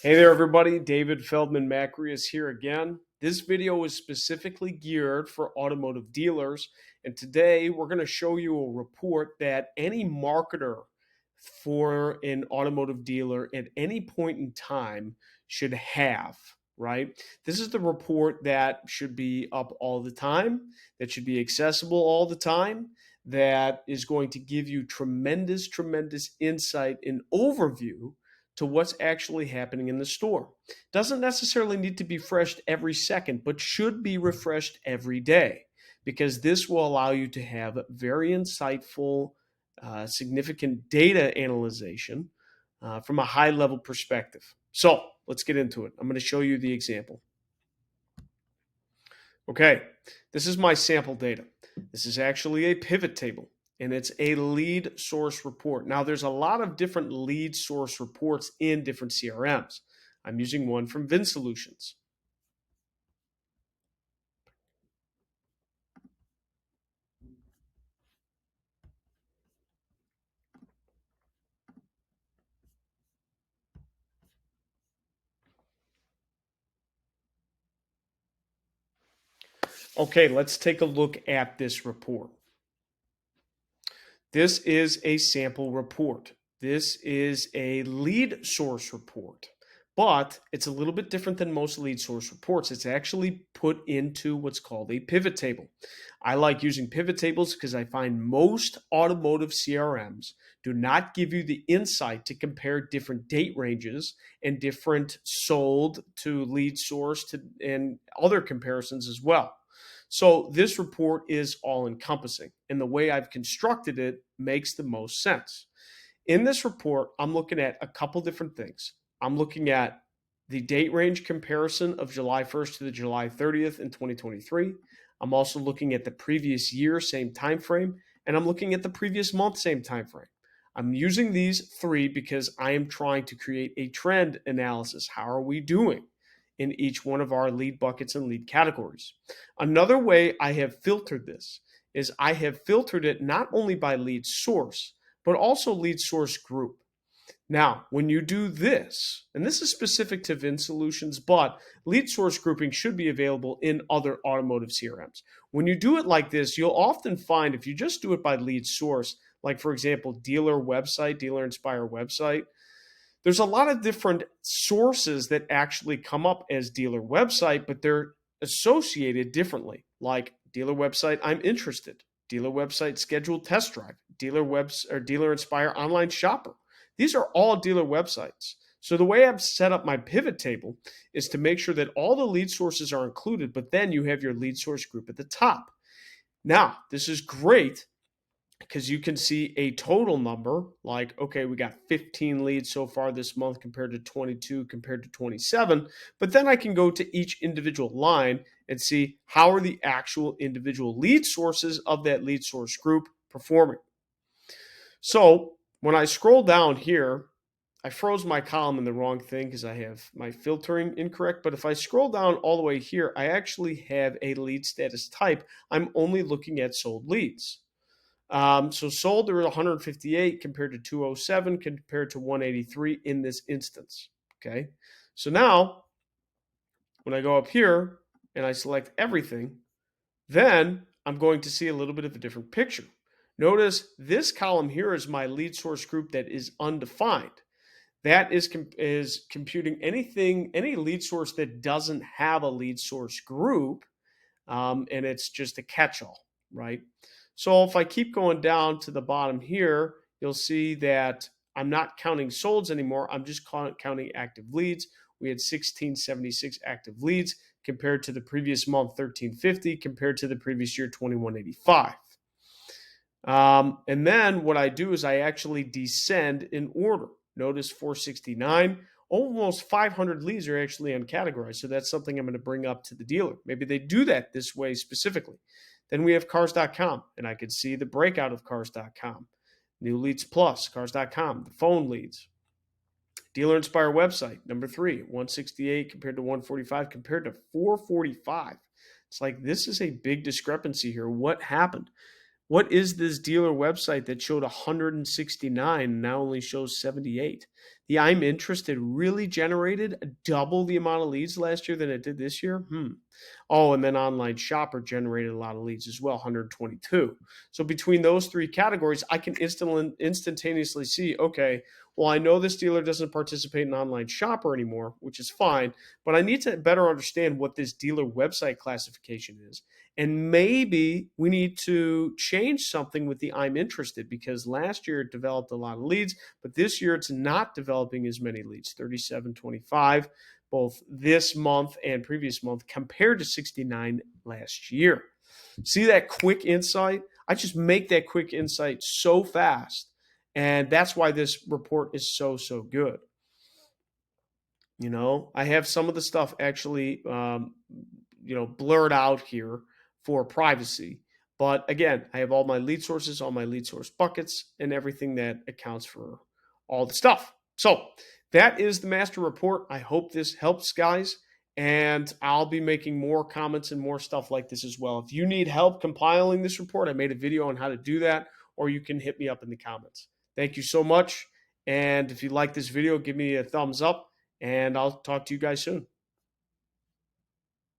Hey there, everybody. David Feldman-Makrias here again. This video is specifically geared for automotive dealers. And today we're going to show you a report that any marketer for an automotive dealer at any point in time should have, right? This is the report that should be up all the time, that should be accessible all the time, that is going to give you tremendous insight and overview to what's actually happening in the store. Doesn't necessarily need to be refreshed every second, but should be refreshed every day because this will allow you to have very insightful, significant data analyzation from a high level perspective. So let's get into it. I'm going to show you the example. Okay, this is my sample data. This is actually a pivot table, and it's a lead source report. Now, there's a lot of different lead source reports in different CRMs. I'm using one from VinSolutions. Okay, let's take a look at this report. This is a sample report. This is a lead source report, but it's a little bit different than most lead source reports. It's actually put into what's called a pivot table. I like using pivot tables because I find most automotive CRMs do not give you the insight to compare different date ranges and different sold to lead source to and other comparisons as well. So this report is all encompassing, and the way I've constructed it makes the most sense. In this report, I'm looking at a couple different things. I'm looking at the date range comparison of July 1st to the July 30th in 2023. I'm also looking at the previous year, same time frame, and I'm looking at the previous month, same time frame. I'm using these three because I am trying to create a trend analysis. How are we doing in each one of our lead buckets and lead categories? Another way I have filtered this is I have filtered it not only by lead source, but also lead source group. Now, when you do this, and this is specific to VinSolutions, but lead source grouping should be available in other automotive CRMs. When you do it like this, you'll often find if you just do it by lead source, like for example, dealer website, Dealer Inspire website, there's a lot of different sources that actually come up as dealer website, but they're associated differently, like dealer website, I'm interested, dealer website, scheduled test drive, dealer webs or Dealer Inspire online shopper. These are all dealer websites. So the way I've set up my pivot table is to make sure that all the lead sources are included, but then you have your lead source group at the top. Now, this is great because you can see a total number like, okay, we got 15 leads so far this month compared to 22 compared to 27. But then I can go to each individual line and see how are the actual individual lead sources of that lead source group performing. So when I scroll down here, I froze my column in the wrong thing because I have my filtering incorrect. But if I scroll down all the way here, I actually have a lead status type. I'm only looking at sold leads. So sold, there were 158 compared to 207 compared to 183 in this instance. Okay. So now when I go up here and I select everything, then I'm going to see a little bit of a different picture. Notice this column here is my lead source group that is undefined. That is computing any lead source that doesn't have a lead source group, and it's just a catch-all, right? So if I keep going down to the bottom here, you'll see that I'm not counting solds anymore. I'm just counting active leads. We had 1676 active leads compared to the previous month, 1350, compared to the previous year, 2185. And then what I do is I actually descend in order. Notice 469, almost 500 leads are actually uncategorized. So that's something I'm going to bring up to the dealer. Maybe they do that this way specifically. Then we have cars.com, and I can see the breakout of cars.com. New leads plus, cars.com, the phone leads. Dealer Inspire website, number 3, 168 compared to 145 compared to 445. It's like this is a big discrepancy here. What happened? What is this dealer website that showed 169 and now only shows 78? The I'm interested really generated double the amount of leads last year than it did this year. Oh, and then online shopper generated a lot of leads as well, 122. So between those three categories, I can instantaneously see, okay, well, I know this dealer doesn't participate in online shopper anymore, which is fine, but I need to better understand what this dealer website classification is. And maybe we need to change something with the I'm interested, because last year it developed a lot of leads, but this year it's not developing as many leads, 3725, both this month and previous month compared to 69 last year. See that quick insight? I just make that quick insight so fast. And that's why this report is so, so good. I have some of the stuff actually, blurred out here for privacy. But again, I have all my lead sources, all my lead source buckets, and everything that accounts for all the stuff. So that is the master report. I hope this helps, guys. And I'll be making more comments and more stuff like this as well. If you need help compiling this report, I made a video on how to do that, or you can hit me up in the comments. Thank you so much. And if you like this video, give me a thumbs up, and I'll talk to you guys soon.